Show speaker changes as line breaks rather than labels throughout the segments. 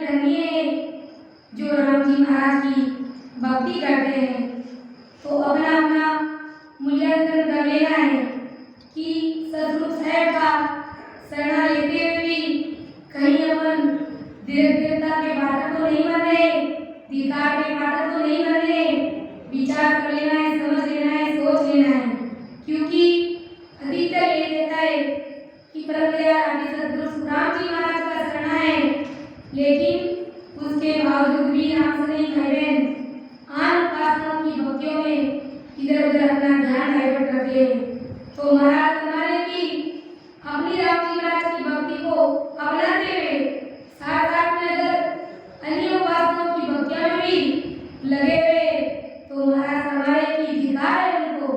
धन्य है जो राम जी महाराज की भक्ति करते हैं। तो अपना अपना मूल्यांकन कर लेना है कि सतगुरु साहब का शरण लेते हुए भी कहीं अपन देवता के पात्र तो नहीं बन रहे, धिक्कार के पात्र तो नहीं बन रहे। विचार कर लेना है, समझ लेना है, सोच लेना है, क्योंकि अधिकतर ये देता है कि परम दयाल आदि सतगुरु राम जी महाराज का शरण है, लेकिन उसके बावजूद भी नाम से नहीं खड़े आन उपासनाओं की भक्तियों में इधर उधर अपना ध्यान डाइवर्ट करते हैं। तो महाराज हमारे की अपनी राम जी महाराज की भक्ति को अपनाते हुए साथ साथ में अगर अन्य उपासनाओं की भक्तियों में भी लगे हुए तो महाराज हमारे की धिक्कार है उनको,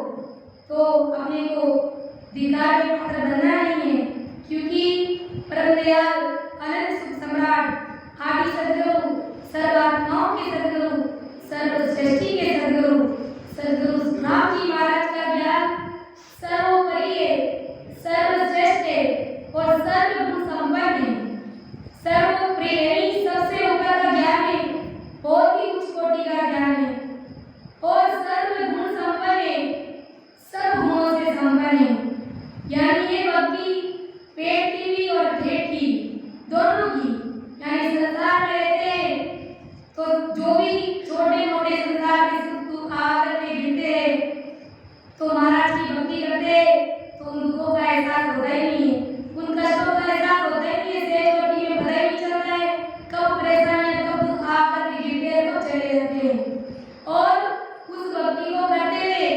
तो अपने को धिक्कार के पात्र बनना नहीं है, क्योंकि परम दयाल अनंत सुख सम्राट आदि सद्गुरु सर्वात्माओं के सद्गुरु सर्व सृष्टि के सद्गुरु राम जी महाराज का ज्ञान सर्वोपरि है, सर्वश्रेष्ठ है और सर्वगुण संपन्न है, सर्वप्रिय सबसे ऊपर का ज्ञान है, बहुत ही उच्च कोटि का ज्ञान है और सर्वगुण संपन्न है, सब गुणों से संपन्न है। यानी ये भक्ति पेट की भी और पेट की दोनों की, यानी संसार में रहते हैं तो जो भी छोटे मोटे संसार के सुख दुख आकर के गिरते हैं तो महाराज की भक्ति करते तो उन दुखों का एहसास होता ही नहीं है, उन कष्टों का एहसास होता ही नहीं है। सहज भक्ति में पता ही नहीं चलता है कब परेशानियां कब दुख आकर के गिरते हैं कब चले जाते हैं। और उस भक्ति को करते हुए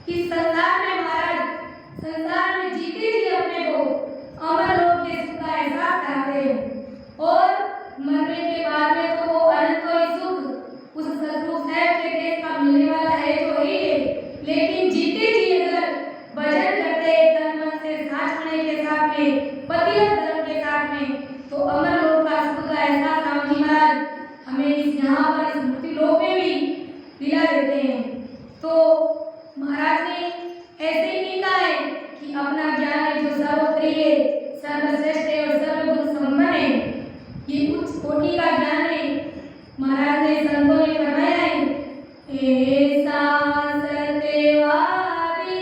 इस संसार में महाराज संसार में जीते जी अपने को अमर लोक के सुख का एहसास कराते हैं और मरने के बाद में तो वो अनंत सुख उस सतगुरु साहब के देश का मिलने वाला है तो ही है, लेकिन जीते जी अगर भजन करते तन मन से साँच होने के साथ में पति और धर्म के साथ में तो अमर लोक का सुख का एहसास राम जी महाराज हमें इस यहाँ पर इस मृत्यु लोक में भी दिला देते हैं। तो महाराज ने ऐसे ही नहीं कहा है कि अपना ज्ञान है जो सर्वप्रिय सर्वश्रेष्ठ है और सर्वगुण संपन्न है, ये उच्च कोटि का ज्ञान है। महाराज ने संतों ने फरमाया है ऐसा सत्यवादी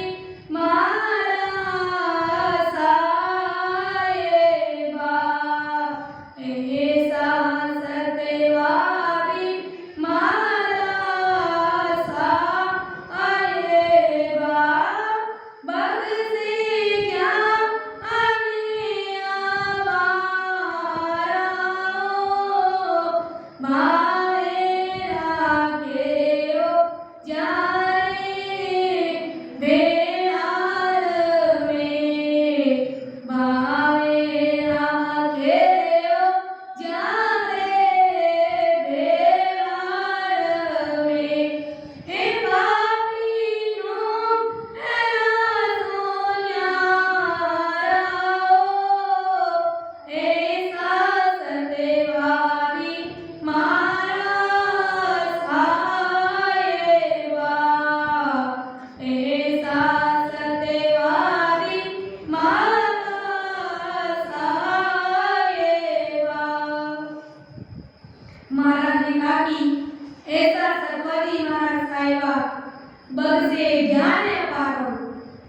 बग से ज्ञान अपारो,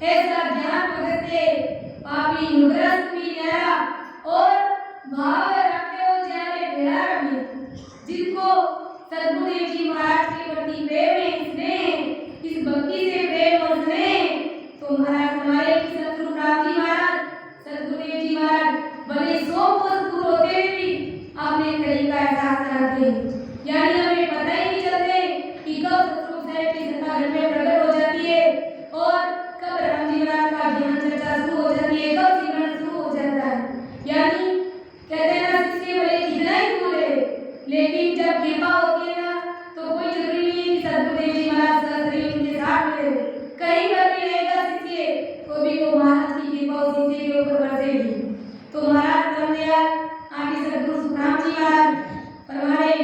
ऐसा ज्ञान भगत से पापी नुग्रस्त भी न्यारा और भाव रखते हो जाने भेड़ा रवि, जिनको सद्गुरुदेव जी महाराज के प्रति प्रेम है, स्नेह, इस भक्ति से प्रेम और स्नेह, तो महाराज हमारे की सतगुरु राम जी महाराज सद्गुरुदेव जी महाराज भले 100 वर्ष दूर होते हुए भी अपने करीब का एहसास कराते हैं। यानी हमें पता ही नहीं चलते कि कब सतगुरु साहब की सत्ता घर में प्रकट हो जाती है और कब राम जी महाराज का ज्ञान चर्चा शुरू हो जाती है, कब सिमरन शुरू हो जाता है। यानी कहते हैं ना शिष्य भले कितना ही दूर है, लेकिन जब कृपा होती है ना तो कोई जरूरी नहीं है कि सद्गुरुदेव जी महाराज सहस्त्र उनके साथ मिले हो, कहीं पर भी रहेगा शिष्य तो भी वो महाराज की कृपा उस शिष्य के ऊपर बरसेगी। तो महाराज परम दयाल आदि सद्गुरु सुखराम जी महाराज फरमाए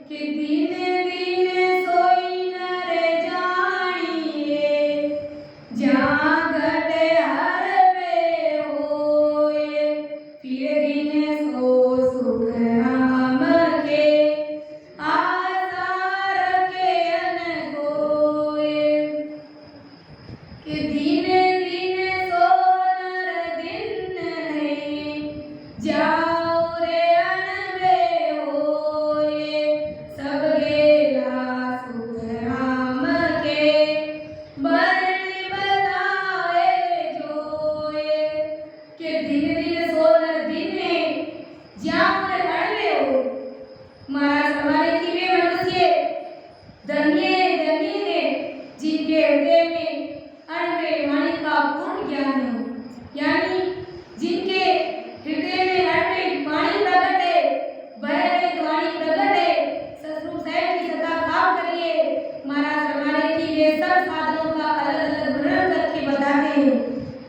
कि दीन दीन सोई नर जानिए, जागत हर वे होए, फिर दीन सो सुख राम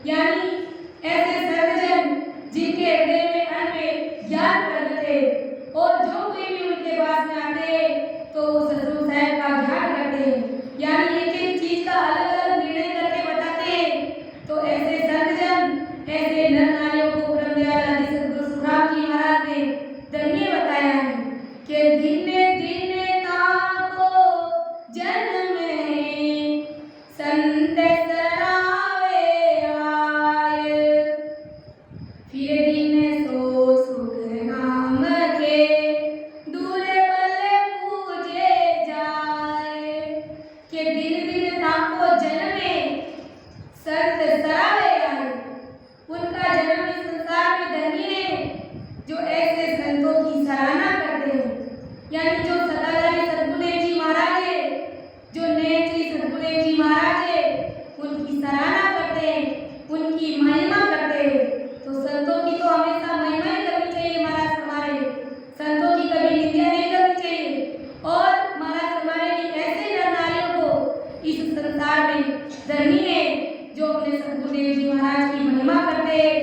यानी ऐसे सज्जन जिनके हृदय में अनंत ज्ञान प्रकट है और जो कोई भी उनके पास में आते हैं तो वो सतगुरु साहब का ध्यान करते हैं, यानी एक एक चीज का अलग अलग निर्णय करके बताते हैं। तो ऐसे सज्जन, ऐसे नर नारियों को ब्रह्मदयाल सतगुरु सुखराम जी महाराज ने धन्य बताया है कि धीने धीने ताको जन्म है संत सरावे आए, फिर दिन सो सुख नाम के दूर बल पूजे जाए। कि दिन दिन ताको जन्म है संत सरावे आए, उनका जन्म इस संसार में धन्य है जो ऐसे संतों की सराहना करते हैं, यानी जो सदाचारी सद्गुरुदेव जी महाराज है, जो नैन श्री सद्गुरुदेव जी महाराज है, उनकी सराहना करते हैं, उनकी महिमा करते हैं। तो संतों की तो हमेशा महिमा ही करनी चाहिए महाराज हमारे, संतों की कभी निंदा नहीं करनी चाहिए। और महाराज हमारे की ऐसे नर नारियों को इस संसार में धन्य है जो अपने सद्गुरुदेव जी महाराज की महिमा करते हैं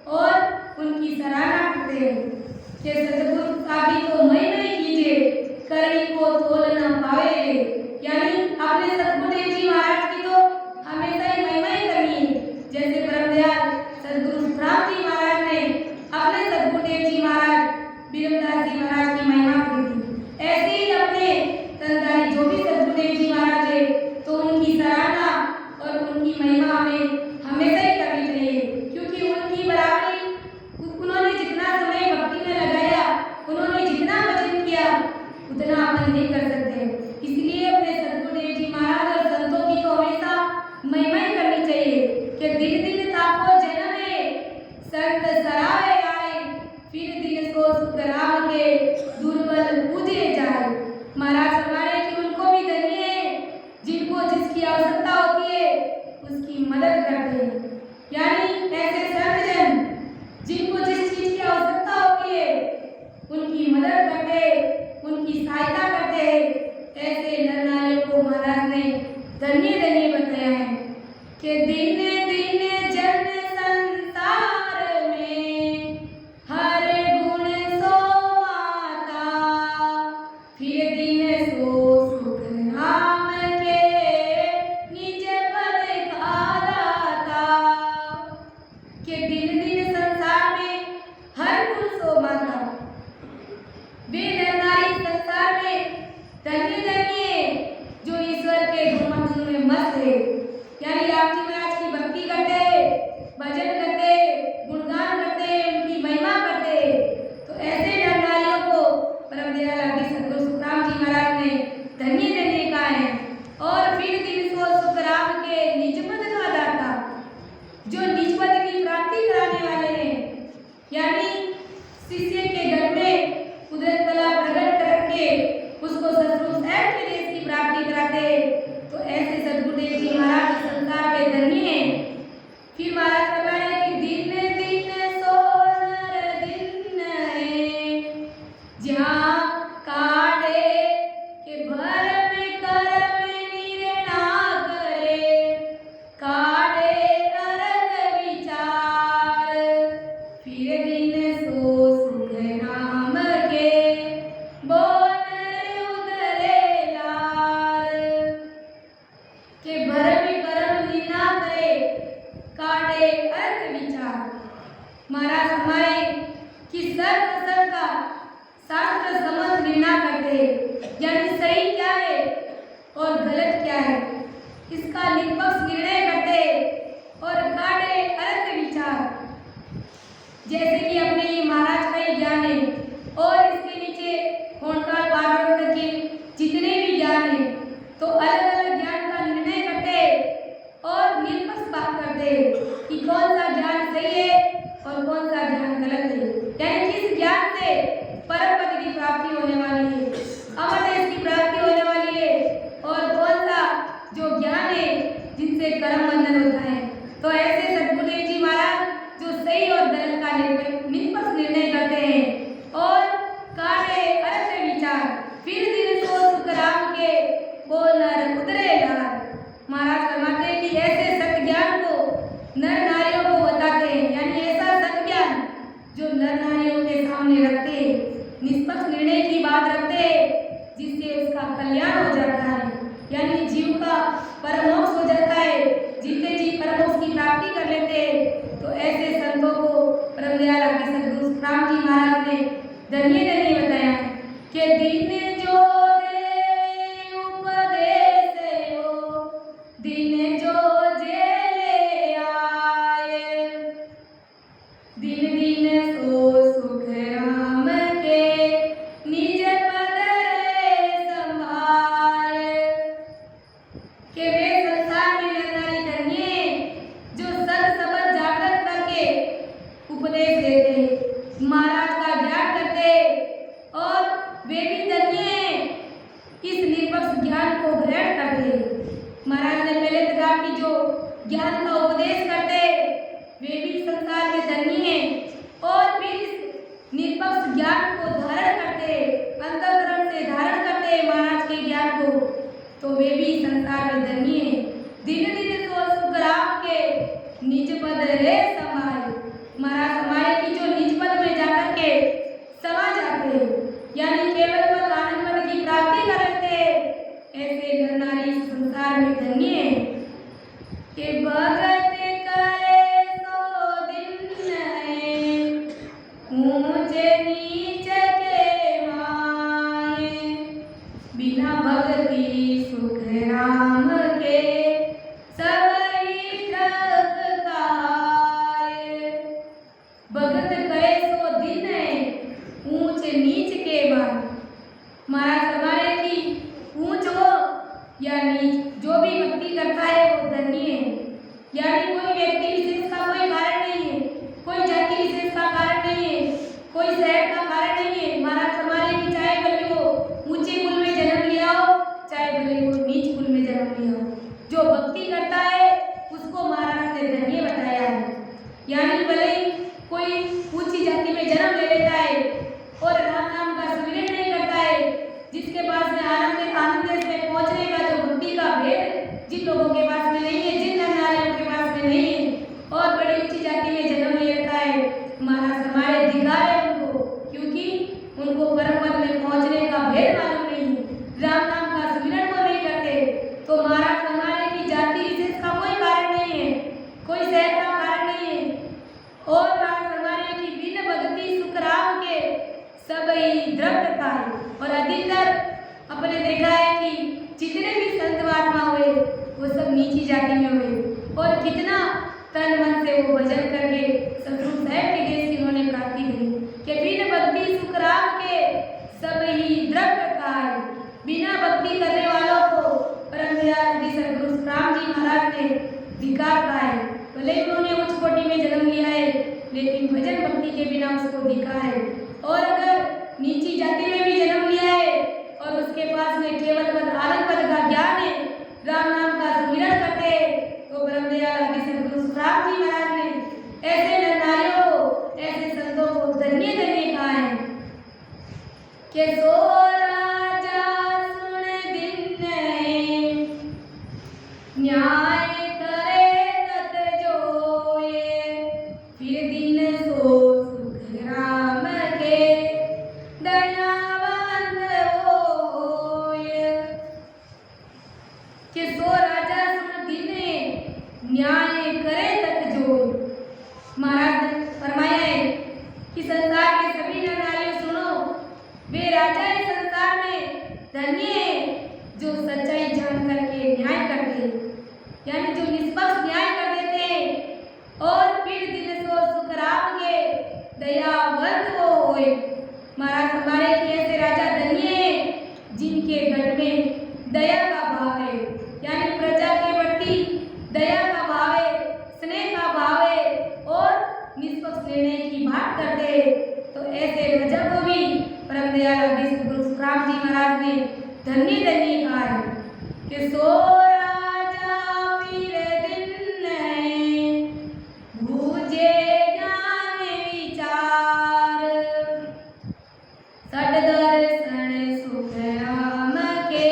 और उनकी सराहना करते हैं। कि सतगुरु साबी को महिमा कीजिए, करनी को तोल न पावे, यानी अपने सद्गुरुदेव जी महाराज की तो हमेशा ही महिमा ही करनी है। जैसे ब्रह्मदयाल सद्गुरु सुखराम जी महाराज ने अपने सद्गुरुदेव जी महाराज बीरमदास जी महाराज की महिमा की थी, ऐसे ही अपने संतानी जो भी सद्गुरुदेव जी महाराज है तो उनकी सराहना और उनकी महिमा हमें हमेशा ही करनी चाहिए, क्योंकि उनकी बराबरी उन्होंने जितना समय भक्ति में लगाया, उन्होंने जितना भजन किया उतना अपन नहीं कर सकते। इसलिए अपने सद्गुरुदेव जी महाराज और संतों की तो हमेशा महिमा ही करनी चाहिए। कि दिन दिन ताको जन्म है संत सरावे आए, फिर दिन सो सुख राम के दुर्बल पूजे जाए। महाराज हमारे की उनको भी धन्य है जिनको जिसकी आवश्यकता होती है उसकी मदद करते हैं, यानी ऐसे सज्जन जिनको जिस चीज की आवश्यकता होती है उनकी मदद करते, उनकी सहायता करते हैं। ऐसे नर नारियों को महाराज ने धन्य धन्य बताया है। कि दिन दिन जन संसार में हर गुण सो माता, फिर दिन सो सुख नाम के निज पद का दाता। कि दिन दिन संसार में हर गुण सो माता, वे नर नारी संसार में धन्य धन्य जो ईश्वर के गुणमधुन में मस्त है, यानी राम जी महाराज की भक्ति करते, भजन करते, गुणगान करते, उनकी महिमा करते। तो ऐसे नर नारियों को ब्रह्मदयाल आदि सद्गुरु सुखराम जी महाराज ने धन्य धन्य कहा है। और फिर दिन सो सुख राम के निज पद का दाता, जो निज पद की प्राप्ति कराने वाले हैं, यानी शिष्य के घर में कुदरत कला प्रकट करके उसको सतगुरु साहब के देश की प्राप्ति कराते। तो ऐसे सद्गुरुदेव जी महाराज संसार के धन्य हैं। फिर महाराज बताए कि दिन दिन सोनर दिन है जहाँ काढ़े के भर में कर्म निर्णा करे, काढ़े अरग विचार, फिर दिन सो सुख नाम के बोनर उदरे लार। के भर में कर्म निर्णा करे, काढ़े अर्थ विचार। महाराज हमारे कि सर्व असर का शास्त्र समझ निर्णय करते हैं, यानी सही क्या है और गलत क्या है इसका निष्पक्ष निर्णय करते हैं। और काढ़े अर्थ विचार, जैसे कि अपने ये महाराज का ही ज्ञान है और इसके नीचे होनकार पार्वत के जितने भी ज्ञान है, तो अलग अलग ज्ञान का निर्णय करते और निष्पक्ष बात करते कि कौन सा ज्ञान सही है और कौन सा ज्ञान गलत है, यानी किस ज्ञान से परम पद की प्राप्ति होने वाली है, अमर देश की प्राप्ति होने वाली है, और कौन सा जो ज्ञान है जिनसे कर्म बंधन होता है। तो ऐसे सद्गुरुदेव जी महाराज जो सही और गलत का निष्पक्ष निर्णय करते हैं और काढ़े अर्थ विचार, फिर दिन सो सुख राम के बोल नर उतरे लार। महाराज फरमाते हैं कि ऐसे सत्य ज्ञान को नर नारी बात रखते हैं जिससे उसका कल्याण हो जाता है, यानी जीव का परम मोक्ष हो जाता है। जितने जीव परम मोक्ष की प्राप्ति कर लेते हैं, तो ऐसे संतों को परम दयाल आदि सद्गुरु राम जी महाराज ने धन्य धन्य बताया कि दिन जो दे उपदेश हो, दिन जो जेले आए, दिन दिन सो सुख राम के निज पद रे संभाए। कि वे संसार में नरनारी धन्य जो सद सबद जागृत करके उपदेश देते, महाराज का ज्ञान करते, और वे भी धन्य इस निष्पक्ष ज्ञान को ग्रहण करते। महाराज ने पहले कहा कि जो ज्ञान का उपदेश करते वे भी संसार में धन्य हैं, और फिर इस निष्पक्ष ज्ञान को धारण करते, अंतःकरण से धारण करते महाराज के ज्ञान को, तो वे भी संसार में धन्य हैं। दिन दिन सो सुख राम के निज पद रे समाए। महाराज हमारे की जो निज पद में जाकर के समा जाते हैं, यानी केवल पद आनंद पद की प्राप्ति कर लेते हैं, ऐसे नर नारी संसार में धन्य हैं। कि भगत करे सो दिन है, ऊंचे नीच के माए, बिना भक्ति सुख राम के सबई थक खाए। भगत करे सो दिन है, ऊंच नीच के बाद। महाराज हमारे की ऊंच हो या नीच, जो भी भक्ति करता है वो धन्य है। यानी कोई व्यक्ति विशेष का कोई कारण नहीं है, कोई जाति विशेष का कारण नहीं है, कोई शहर का कारण नहीं है। महाराज हमारे की चाहे भले वो ऊंचे कुल में जन्म लिया हो, चाहे भले वो नीच कुल में जन्म लिया हो, जो भक्ति करता है उसको महाराज ने धन्य बताया है। यानी भले ही कोई ऊंची जाति में जन्म ले लेता है और राम नाम का सुमिरन नहीं करता है, जिसके पास में आनंद देश में पहुंचने का जो भक्ति का भेद जिन लोगों के पास में नहीं है, जिन नारियों के पास में नहीं है, और बड़ी ऊंची जाति में जन्म ले लेता है, महाराज हमारे अधिकार है उनको, क्योंकि उनको परम पद में पहुंचने का भेद मालूम नहीं है, राम नाम का सुमिरन को नहीं करते। तो महाराज हमारे की जाति विशेष का कोई कारण नहीं है, कोई शहर का कारण नहीं है, और महाराज हमारे की बिन भक्ति सुख राम के सब ही द्रव्य का है। और अधिकतर अपने देखा है कि जितने भी संत महात्मा हुए वो सब नीची जाति में हुए, और कितना तन मन से वो भजन करके सतगुरु साहब के देश की उन्होंने प्राप्ति करी। कि बिन भक्ति सुख राम के सब ही द्रव्य का है। बिना भक्ति करने वालों को परम दयाल सतगुरु राम जी महाराज ने धिक्कार कहा है। भले उन्होंने उच्च कोटि में जन्म लिया है, लेकिन भजन भक्ति के बिना उसको धिक्कार है। और अगर नीची जाति में भी जन्म लिया है और उसके पास में केवल पद आनंद पद का ज्ञान है, राम नाम का सुमिरन करते हैं, तो परम दयाल आदि सद्गुरु राम जी महाराज ने ऐसे नर नारियों को, ऐसे संतों को धन्य धन्य कहा है। कि सो राजा सुन दिन है, न्याय करे तत जोए, फिर दिन सो सुख राम के दयावंत होए। कि सो राजा सुन दिन है, न्याय करे तत जोए। महाराज ने फरमाया है कि संसार के सभी नर नारियों सुनो, वे राजा इस संसार में धन्य है जो सच्चाई जान करके न्याय करते हैं, यानी जो निष्पक्ष न्याय कर देते हैं, और फिर दिन सो सुख राम के दयावंत वो होए। महाराज हमारे की ऐसे राजा धन्य हैं जिनके घर में दया का भाव है, यानी प्रजा के प्रति दया का भाव है, स्नेह का भाव है, और निष्पक्ष निर्णय की बात करते हैं। तो ऐसे राजा को भी परम दयाल आदि सद्गुरु राम जी महाराज ने धन्य धन्य कहा है। कि सो राजा फिर दिन है, बूझे ज्ञान विचार, सट दर्शन सुख राम के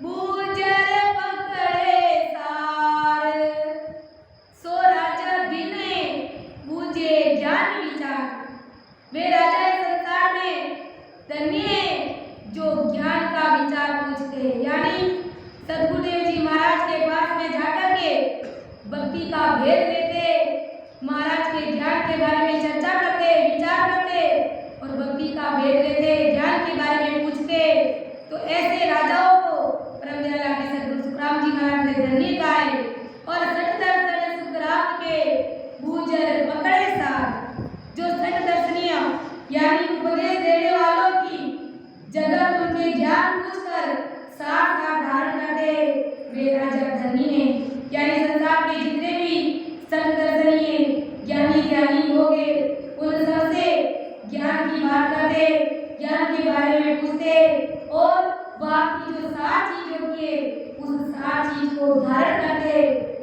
बूझर पकड़े सार। सो राजा दिन है, बूझे ज्ञान विचार। वे राजा इस संसार में धन्य है जो ज्ञान का विचार पूछते हैं। यानी सद्गुरुदेव जी महाराज के पास में जाकर के भक्ति का भेद लेते, महाराज के ज्ञान के बारे में चर्चा करते, विचार करते और भक्ति का भेद लेते, ज्ञान के बारे में पूछते। तो ऐसे राजाओं को परम दयाल सद्गुरु सुखराम जी महाराज ने धन्य कहा है। और सठ दर्शन सुखराम के भूजर पकड़े सार, जो सठ दर्शनीय यानी उपदेश देने वालों की जगत उनके ज्ञान पूछकर साथ साथ धारण करते, वे राजा धनी हैं। यानी संसार के जितने भी संत दर्शनीय ज्ञानी हो गए, उन सबसे ज्ञान की बात करते, ज्ञान के बारे में पूछते और बाकी जो सात चीज होती है उस सात चीज को धारण करते,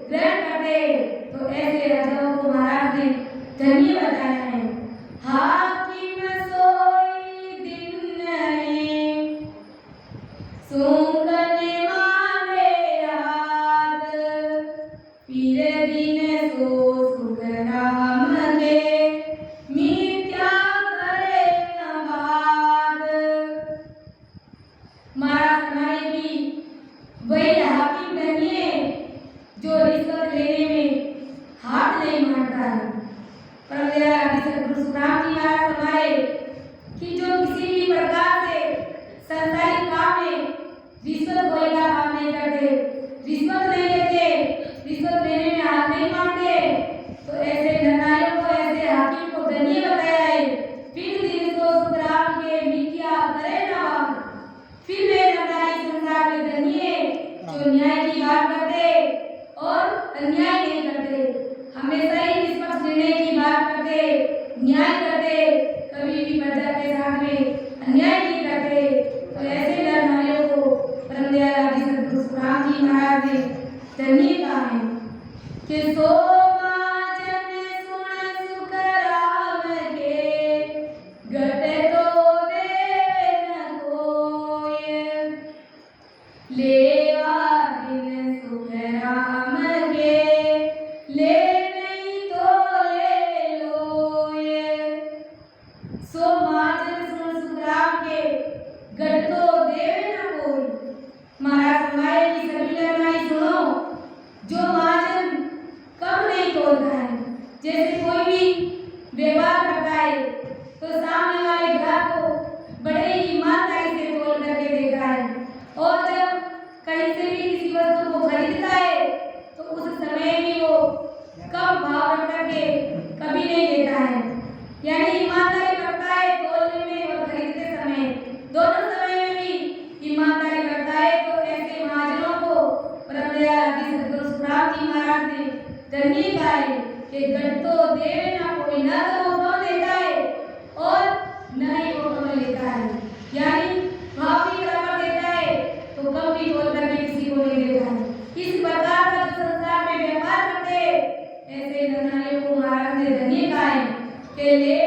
ग्रहण करते। तो ऐसे राजाओं को महाराज ने धन्य बताया है। हाकिम सोई दिन नहीं सुंगने माने याद, पीरे दिन सो सुखराम के मिथ्या करे नवाद। महाराज हमारे भी वही हाकिम धन्य है जो रिश्वत लेने में हाथ नहीं मारता है। परम दयाल सद्गुरु सुखराम जी महाराज हमारे कि जो किसी भी प्रकार से संसारिक काम में रिश्वत कोई का काम नहीं करते, रिश्वत नहीं लेते, रिश्वत लेने में हाथ नहीं मारते। तो ऐसे निर्णायक को, ऐसे हाकिम को धन्य बताया है। फिर दिन को सुखराम के मिथ्या करे नवाद। फिर वे निर्णायक संसार में धन्य जो न्याय की बात करते और अन्याय नहीं करते, हमेशा ही निष्पक्ष निर्णय की बात करते, न्याय करते, कभी भी प्रजा के साथ में अन्याय नहीं करते। तो ऐसे निर्णयों को परम दयाल सद्गुरु सुखराम जी महाराज ने धन्य कहा है कि सो माजन सुन सुखराम के घट तो देवे न कोय, लेवा दिन सुखराम के ले नहीं तो ले लोय। सो माजन सुन सुखराम के घट तो देवे न कोई। महाराज हमारे की सभी लड़ाई सुनो, जो महाजन कब नहीं तोड़ता है। जैसे कोई भी व्यवहार करता है तो सामने वाले ग्राहक को बड़े ही ईमानदारी से तोड़ करके देता है, और जब कहीं से भी किसी वस्तु को खरीदता है तो उस समय भी वो कम भाव रख करके कभी नहीं देता है। यानी ईमानदारी करता है तोड़ने में और खरीदते समय, दोनों समय में भी ईमानदारी करता है। तो ऐसे महाजनों को परम दयाल सद्गुरु सुखराम जी महाराज ने धन्य कहा है कि घट तो देवे ना कोई, ना तो वो कम देता है और न ही वो कम लेता है। यानी भाव भी बराबर देता है तो कम भी तोड़ करके किसी को नहीं देता है। इस प्रकार का जो संसार में व्यवहार करते, ऐसे निर्णयों को महाराज ने धन्य कहा है कि ले